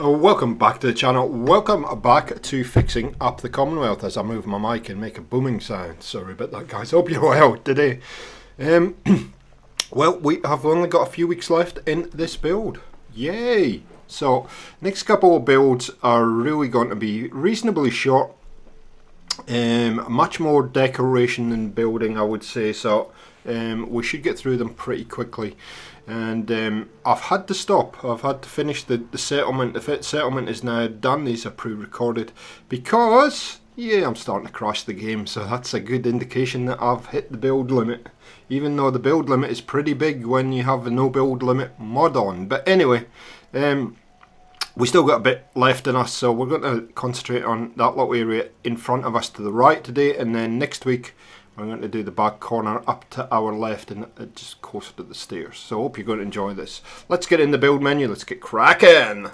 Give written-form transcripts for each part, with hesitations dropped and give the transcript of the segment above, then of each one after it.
Welcome back to the channel. Welcome back to fixing up the Commonwealth as I move my mic and make a booming sound. Sorry about that, guys. Hope you're well today. Well, we have only got a few weeks left in this build. Yay! So, next couple of builds are really going to be reasonably short. Much more decoration than building, I would say. So, we should get through them pretty quickly. And I've had to stop. I've had to finish the settlement. The settlement is now done. These are pre-recorded because, yeah, I'm starting to crash the game. So that's a good indication that I've hit the build limit. Even though the build limit is pretty big when you have a no build limit mod on. But anyway, we still got a bit left in us. So we're going to concentrate on that little area in front of us to the right today. And then next week, I'm going to do the back corner up to our left and just closer to the stairs. So I hope you're going to enjoy this. Let's get in the build menu. Let's get cracking.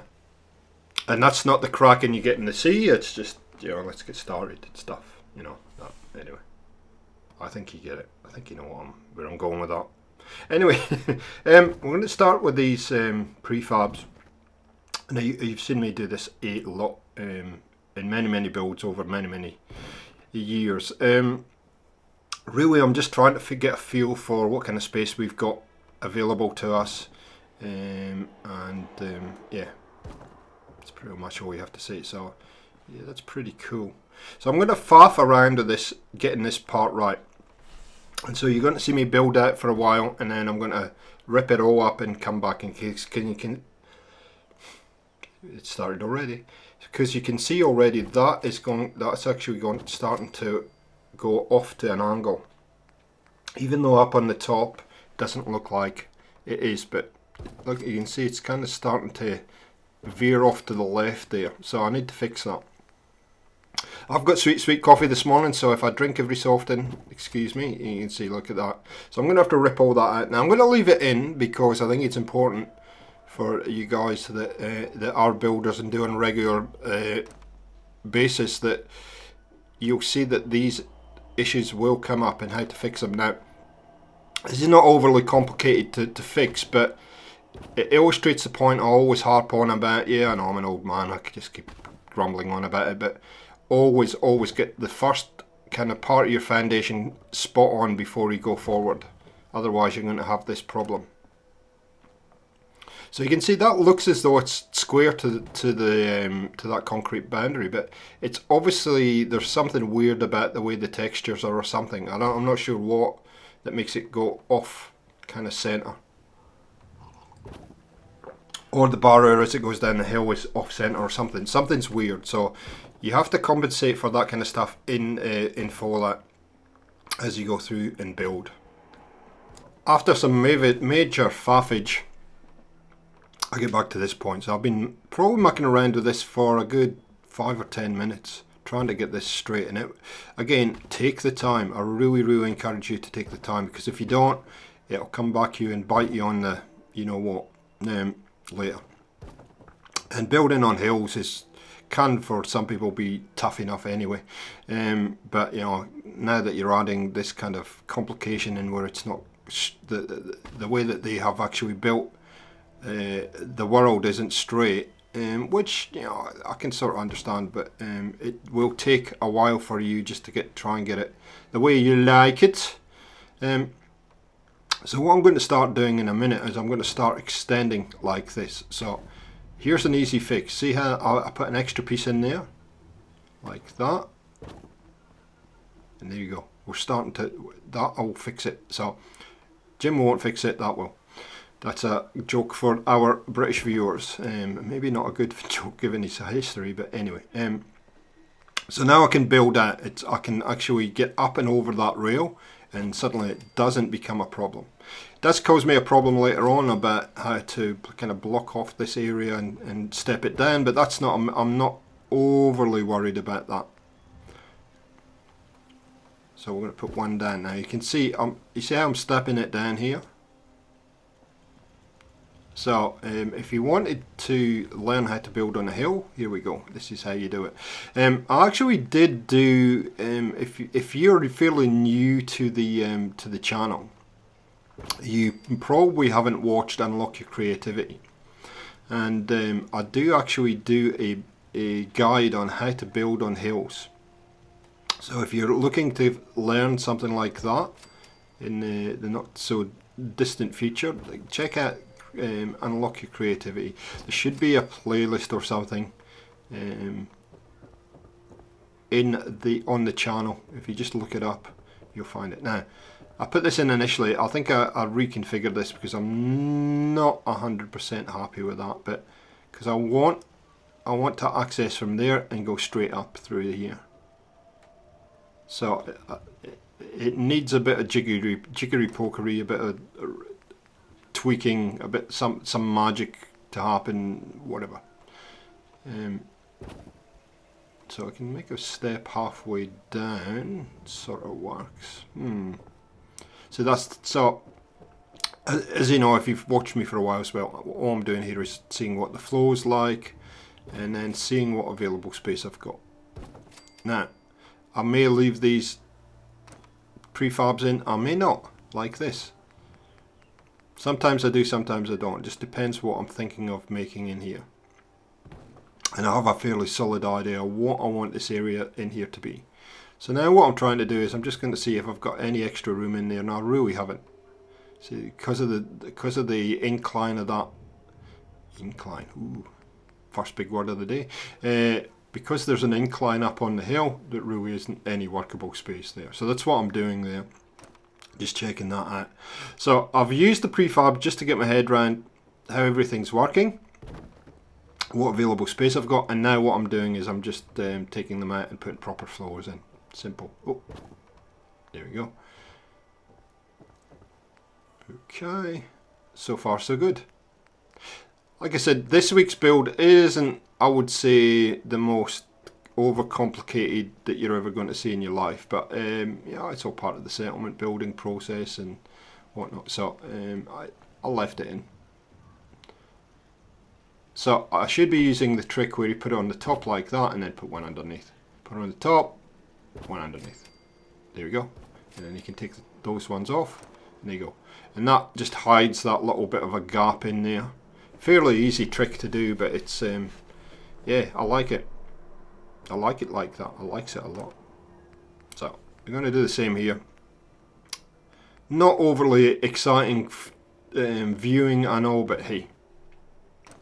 And that's not the cracking you get in the sea. It's just, you know, let's get started and stuff. You know, that. Anyway. I think you get it. I think you know where I'm going with that. Anyway, we're going to start with these prefabs. Now, you've seen me do this a lot in many builds over many years. Really, I'm just trying to get a feel for what kind of space we've got available to us, yeah, that's pretty much all we have to say. So, yeah, that's pretty cool. So I'm going to faff around with this, getting this part right. And so you're going to see me build out for a while, and then I'm going to rip it all up and come back in case it started already, because you can see already that's actually starting to go off to an angle, even though up on the top doesn't look like it is, but look, you can see it's kind of starting to veer off to the left there, so I need to fix that. I've got sweet coffee this morning, so if I drink every so often, excuse me, you can see, look at that. So I'm going to have to rip all that out. Now I'm going to leave it in because I think it's important for you guys that are builders and do on a regular basis, that you'll see that these issues will come up and how to fix them. Now, this is not overly complicated to fix, but it illustrates the point I always harp on about. Yeah, I know I'm an old man, I could just keep grumbling on about it, but always get the first kind of part of your foundation spot on before you go forward. Otherwise you're going to have this problem. So you can see that looks as though it's square to that concrete boundary, but it's obviously there's something weird about the way the textures are or something. I'm not sure what that makes it go off kind of centre. Or the barrier as it goes down the hill is off centre or something. Something's weird. So you have to compensate for that kind of stuff in Fallout as you go through and build. After some major faffage, I get back to this point. So I've been probably mucking around with this for a good 5 or 10 minutes, trying to get this straight. And again, take the time. I really encourage you to take the time, because if you don't, it'll come back to you and bite you on the, you know what, later. And building on hills can for some people be tough enough anyway. But you know, now that you're adding this kind of complication in where it's not the way that they have actually built. The world isn't straight, which, you know, I can sort of understand, but it will take a while for you just to try and get it the way you like it. So what I'm going to start doing in a minute is I'm going to start extending like this. So here's an easy fix. See how I put an extra piece in there like that, and there you go. We're starting to, that will fix it. So Jim won't fix it, that will. That's a joke for our British viewers. Maybe not a good joke given his history, but anyway. So now I can build that. I can actually get up and over that rail, and suddenly it doesn't become a problem. It does cause me a problem later on about how to kind of block off this area and step it down, but that's not. I'm not overly worried about that. So we're going to put one down now. You can see, you see how I'm stepping it down here. So if you wanted to learn how to build on a hill, here we go. This is how you do it. I actually did do. If you're fairly new to the channel, you probably haven't watched Unlock Your Creativity. and I do actually do a guide on how to build on hills. So if you're looking to learn something like that in the not so distant future, check out Unlock Your Creativity. There should be a playlist or something on the channel. If you just look it up, you'll find it. Now, I put this in initially. I think I reconfigured this because I'm not 100% happy with that, but because I want to access from there and go straight up through here. So it needs a bit of jiggery pokery, a bit of tweaking, a bit some magic to happen, whatever. So I can make a step halfway down. Sort of works. So as you know, if you've watched me for a while as well, all I'm doing here is seeing what the flow is like, and then seeing what available space I've got. Now, I may leave these prefabs in, I may not, like this. Sometimes I do, sometimes I don't. It just depends what I'm thinking of making in here. And I have a fairly solid idea of what I want this area in here to be. So now what I'm trying to do is I'm just going to see if I've got any extra room in there, and I really haven't. See, because of the incline of that incline. Ooh, first big word of the day. Because there's an incline up on the hill, there really isn't any workable space there. So that's what I'm doing there. Just checking that out. So I've used the prefab just to get my head around how everything's working, what available space I've got, and now what I'm doing is I'm just taking them out and putting proper floors in. Simple. Oh, there we go. Okay, so far so good. Like I said, this week's build isn't, I would say, the most overcomplicated that you're ever going to see in your life, but yeah, it's all part of the settlement building process and whatnot. So I left it in. So I should be using the trick where you put it on the top like that and then put one underneath. Put it on the top, one underneath. There we go. And then you can take those ones off, and there you go. And that just hides that little bit of a gap in there. Fairly easy trick to do, but it's yeah, I like it. I like it like that. I likes it a lot. So we're going to do the same here. Not overly exciting viewing, I know, but hey,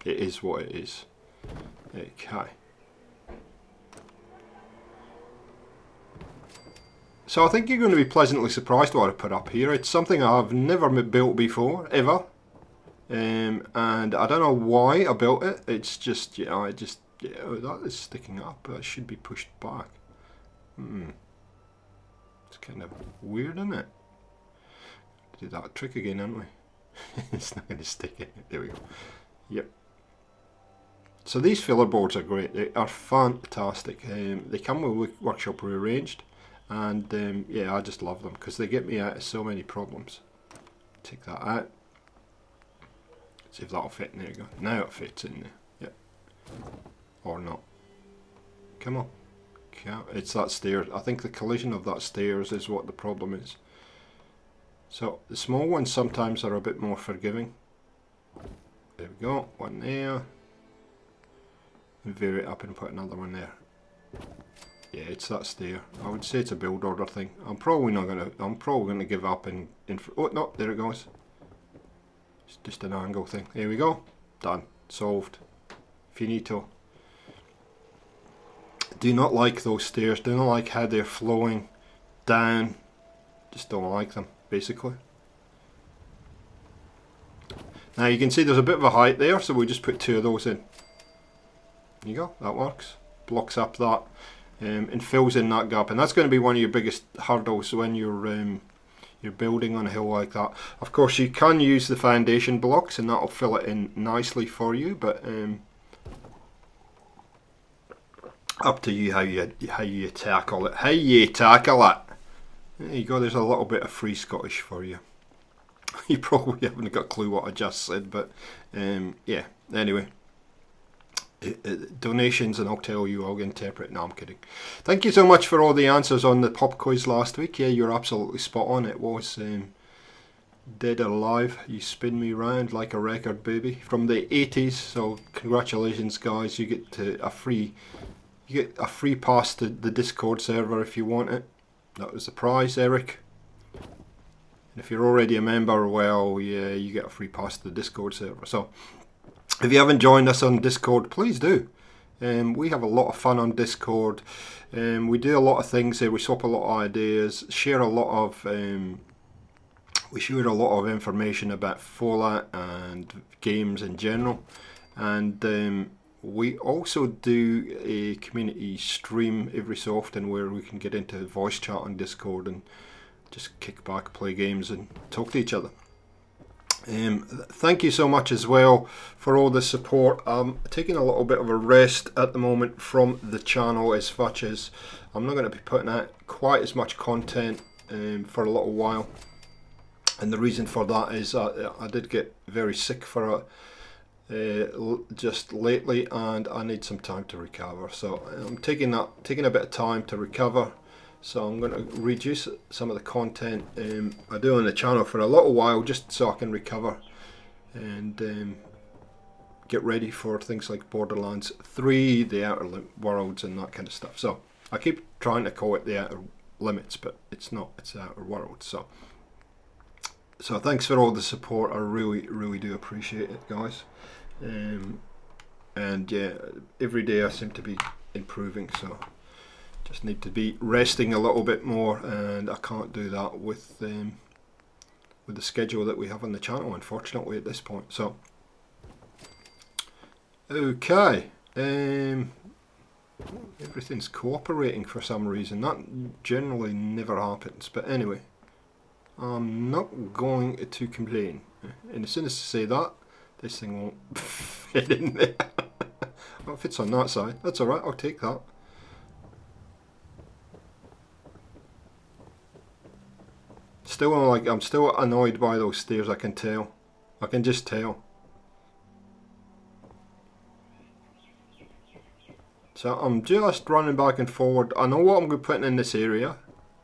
it is what it is. Okay. So I think you're going to be pleasantly surprised what I put up here. It's something I've never built before, ever. And I don't know why I built it. It's just, you know, that is sticking up. That should be pushed back. It's kind of weird, isn't it? Do that trick again, aren't we? It's not going to stick in. There we go. Yep. So these filler boards are great. They are fantastic. They come with workshop rearranged, and yeah, I just love them because they get me out of so many problems. Take that out. See if that'll fit in there. You go. Now it fits in there. Yep. Or not. Come on. It's that stairs. I think the collision of that stairs is what the problem is. So the small ones sometimes are a bit more forgiving. There we go. One there. Vary it up and put another one there. Yeah, it's that stair. I would say it's a build order thing. I'm probably gonna give up and oh no, there it goes. It's just an angle thing. There we go. Done. Solved. Finito. Do not like those stairs. Do not like how they're flowing down. Just don't like them, basically. Now you can see there's a bit of a height there, so we just put two of those in. There you go. That works. Blocks up that and fills in that gap, and that's going to be one of your biggest hurdles when you're building on a hill like that. Of course, you can use the foundation blocks, and that'll fill it in nicely for you. But up to you how you tackle it. How you tackle it. There you go. There's a little bit of free Scottish for you. You probably haven't got a clue what I just said, but yeah. Anyway. Donations and I'll tell you, I'll interpret. No, I'm kidding. Thank you so much for all the answers on the pop quiz last week. Yeah, you're absolutely spot on. It was Dead or Alive, you spin me round like a record, baby, from the 80s. So congratulations, guys! You get a free pass to the Discord server if you want it. That was the prize, Eric. And if you're already a member, well, yeah, you get a free pass to the Discord server. So if you haven't joined us on Discord, please do. We have a lot of fun on Discord. We do a lot of things there. We swap a lot of ideas, share a lot of information about Fallout and games in general. And we also do a community stream every so often where we can get into voice chat on Discord and just kick back, play games and talk to each other. Thank you so much as well for all the support. I'm taking a little bit of a rest at the moment from the channel, as much as I'm not going to be putting out quite as much content for a little while. And the reason for that is I did get very sick for just lately, and I need some time to recover. So I'm taking a bit of time to recover. So I'm going to reduce some of the content I do on the channel for a little while, just so I can recover and get ready for things like Borderlands 3, the Outer Worlds and that kind of stuff. So I keep trying to call it the Outer Limits, but it's not, it's the Outer Worlds. So thanks for all the support. I really do appreciate it, guys. And yeah, every day I seem to be improving, so just need to be resting a little bit more, and I can't do that with the schedule that we have on the channel, unfortunately, at this point. So okay, everything's cooperating for some reason. That generally never happens, but anyway, I'm not going to complain. And as soon as I say that, this thing won't fit in there. Well, it fits on that side. That's alright, I'll take that. I'm still annoyed by those stairs, I can tell. I can just tell. So I'm just running back and forward. I know what I'm going to put in this area.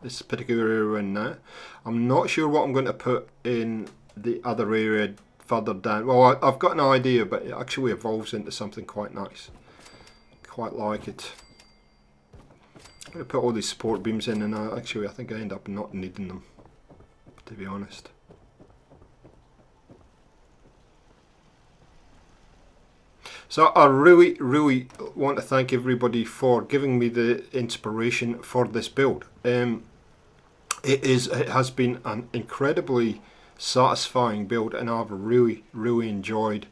This particular area we're in now. I'm not sure what I'm going to put in the other area further down. Well, I've got an idea, but it actually evolves into something quite nice. Quite like it. I'm going to put all these support beams in, and I think I end up not needing them, to be honest. So I really want to thank everybody for giving me the inspiration for this build. It has been an incredibly satisfying build, and I've really enjoyed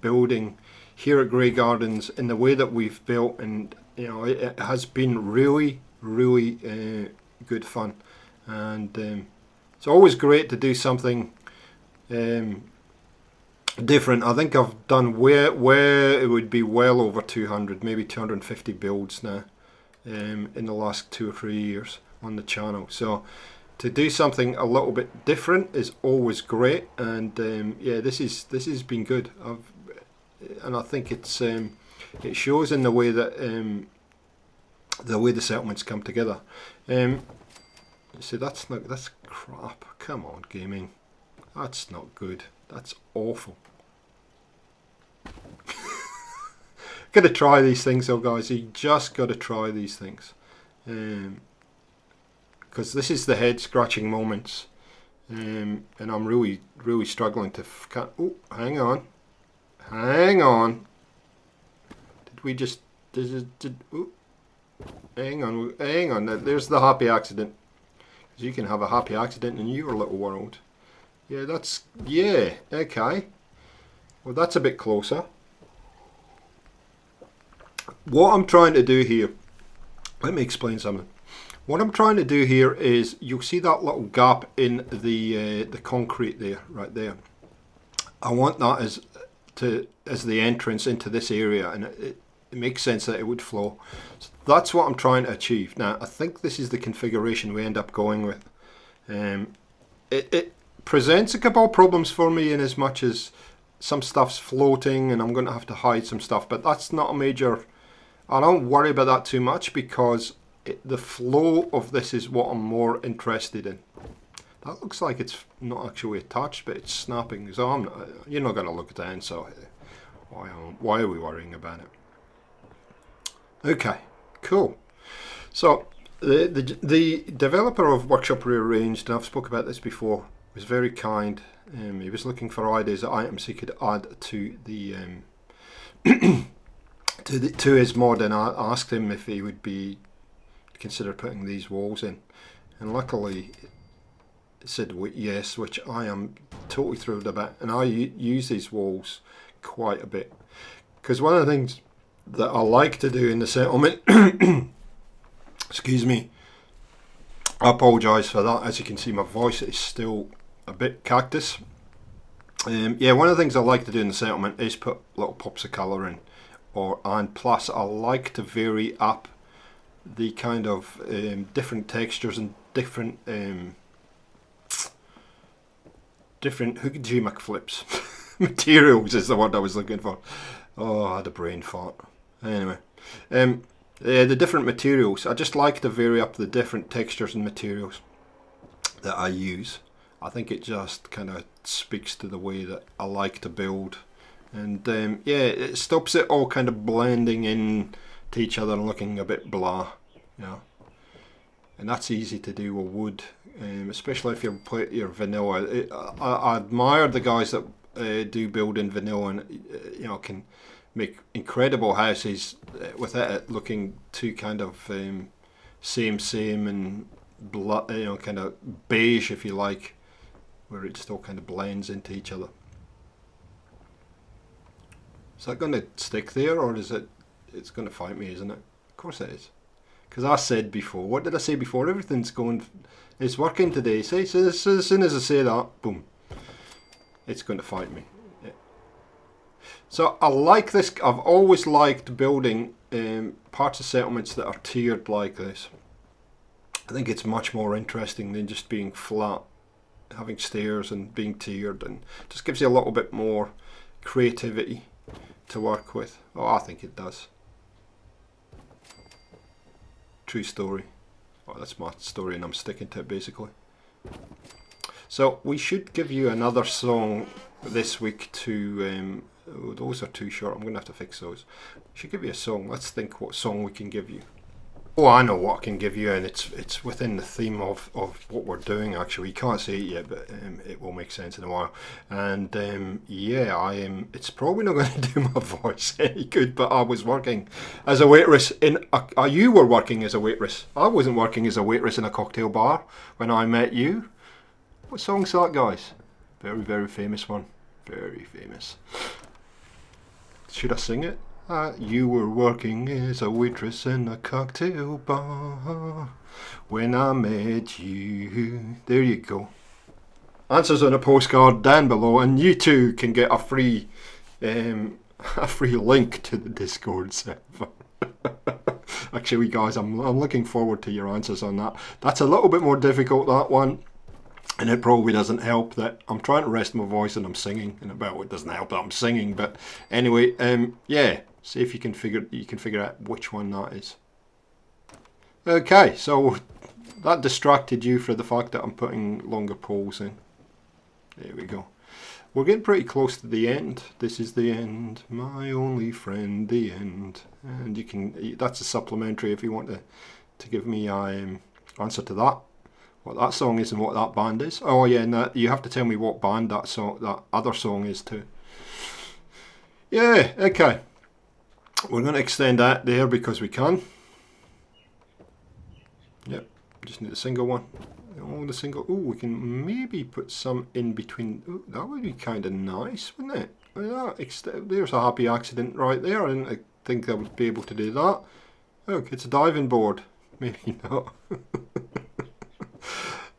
building here at Grey Gardens in the way that we've built, and you know, it has been really good fun, and it's always great to do something different. I think I've done where it would be well over 200, maybe 250 builds now in the last 2 or 3 years on the channel. So to do something a little bit different is always great, and yeah, this has been good. And I think it shows in the way that the settlements come together. See, that's crap. Come on, gaming. That's not good. That's awful. Gotta try these things though, guys. You just gotta try these things, because this is the head scratching moments, and I'm really struggling to. Oh, hang on. Did we just? Ooh, hang on. There's the happy accident. Because you can have a happy accident in your little world. Yeah, okay. Well, that's a bit closer. What I'm trying to do here, let me explain something. What I'm trying to do here is, you'll see that little gap in the concrete there, right there. I want that as the entrance into this area, and it makes sense that it would flow. So that's what I'm trying to achieve. Now, I think this is the configuration we end up going with. It presents a couple of problems for me, in as much as some stuff's floating and I'm going to have to hide some stuff, but that's not a major. I don't worry about that too much, because the flow of this is what I'm more interested in. That looks like it's not actually attached, but it's snapping. So I'm not, you're not going to look at that, so why are we worrying about it? Okay, cool. So the developer of Workshop Rearranged, and I've spoken about this before, was very kind. He was looking for ideas of items he could add to the to his mod, and I asked him if he would be consider putting these walls in, and luckily it said yes, which I am totally thrilled about. And I use these walls quite a bit, because one of the things that I like to do in the settlement excuse me, I apologise for that. As you can see, my voice is still a bit cactus. Yeah, one of the things I like to do in the settlement is put little pops of colour in, and plus I like to vary up the kind of different textures and different Hugajima flips. Materials is the word I was looking for. Oh, I had a brain fart. Anyway, the different materials. I just like to vary up the different textures and materials that I use. I think it just kind of speaks to the way that I like to build, and yeah, it stops it all kind of blending in to each other and looking a bit blah, you know. And that's easy to do with wood, especially if you put your vanilla. I admire the guys that do build in vanilla, and you know, can make incredible houses without it looking too kind of same and you know, kind of beige, if you like, where it just all kind of blends into each other. Is that going to stick there, or is it's going to fight me, isn't it? Of course it is. Because I said before, what did I say before? Everything's going, it's working today. So as soon as I say that, boom, it's going to fight me. Yeah. So I like this. I've always liked building parts of settlements that are tiered like this. I think it's much more interesting than just being flat, having stairs and being tiered, and just gives you a little bit more creativity to work with. Oh, I think it does. True story. Oh, that's my story and I'm sticking to it basically. So we should give you another song this week to oh, those are too short. I'm gonna have to fix those. We should give you a song. Let's think what song we can give you. Oh, I know what I can give you, and it's within the theme of what we're doing. Actually, you can't say it yet, but it will make sense in a while. And yeah, I am. It's probably not going to do my voice any good. But I was working as a waitress in. You were working as a waitress. I wasn't working as a waitress in a cocktail bar when I met you. What song's that, guys? Very, very famous one. Very famous. Should I sing it? You were working as a waitress in a cocktail bar when I met you. There you go. Answers on a postcard down below, and you too can get a free link to the Discord server. Actually, guys, I'm looking forward to your answers on that. That's a little bit more difficult, that one. And it probably doesn't help that I'm trying to rest my voice and I'm singing. And well, it doesn't help that I'm singing, but anyway, yeah. See if you can figure out which one that is. Okay, so that distracted you for the fact that I'm putting longer poles in. There we go. We're getting pretty close to the end. This is the end, my only friend, the end. And you can, that's a supplementary if you want to give me an answer to that. What that song is and what that band is. Oh yeah, and you have to tell me what band that other song is too. Yeah, okay. We're going to extend that there because we can. Yep, just need a single one. Oh, the single. Oh, we can maybe put some in between. Ooh, that would be kind of nice, wouldn't it? There's a happy accident right there. I didn't think I would be able to do that. Look, it's a diving board. Maybe not.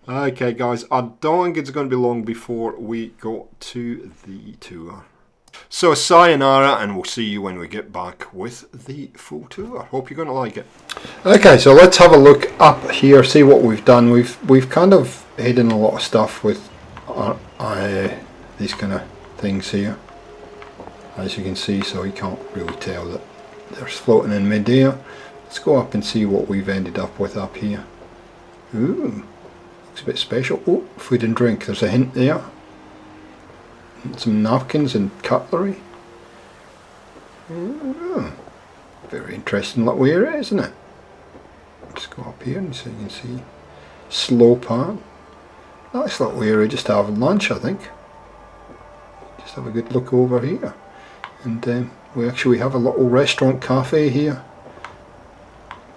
Okay, guys, I don't think it's going to be long before we go to the tour. So sayonara, and we'll see you when we get back with the full tour. Hope you're going to like it. Okay, so let's have a look up here, see what we've done. We've kind of hidden a lot of stuff with these kind of things here, as you can see, so you can't really tell that they're floating in mid-air. Let's go up and see what we've ended up with up here. Ooh, Looks a bit special. Oh, food and drink. There's a hint there. And some napkins and cutlery. Oh, very interesting little area, isn't it? Just go up here and so you can see slow pan. Nice little area just to have lunch, I think. Just have a good look over here. And we actually have a little restaurant cafe here.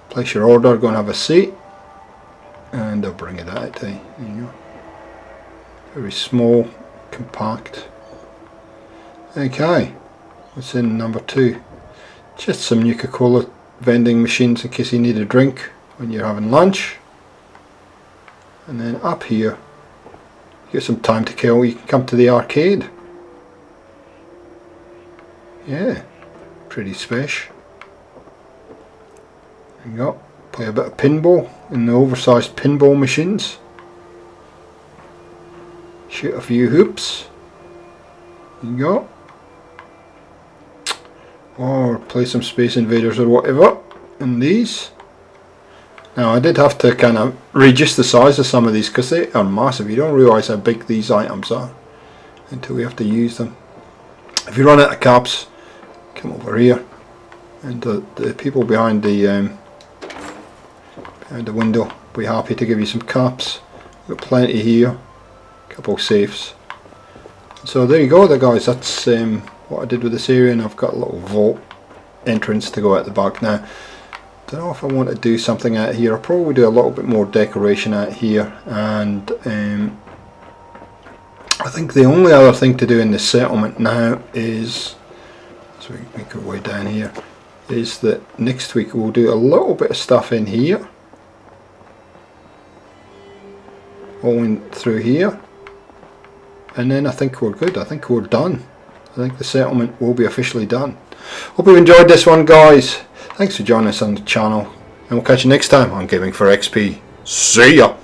Place your order, go and have a seat. And they'll bring it out to you. There you go. Very small, compact. Okay, what's in number 2? Just some Nuka-Cola vending machines in case you need a drink when you're having lunch. And then up here, you get some time to kill, you can come to the arcade. Yeah, pretty special. There you go, play a bit of pinball in the oversized pinball machines. Shoot a few hoops. There you go. Or play some Space Invaders or whatever in these. Now I did have to kind of reduce the size of some of these because they are massive. You don't realise how big these items are until we have to use them. If you run out of caps, come over here, and the people behind the window will be happy to give you some caps. We've got plenty here, a couple of safes. So there you go there guys, that's what I did with this area, and I've got a little vault entrance to go out the back. Now don't know if I want to do something out here. I'll probably do a little bit more decoration out here, and I think the only other thing to do in this settlement now is, as we make our way down here, is that next week we'll do a little bit of stuff in here, going through here, and then I think we're good. I think we're done. I think the settlement will be officially done. Hope you enjoyed this one guys. Thanks for joining us on the channel, and we'll catch you next time on Gaming for XP. See ya!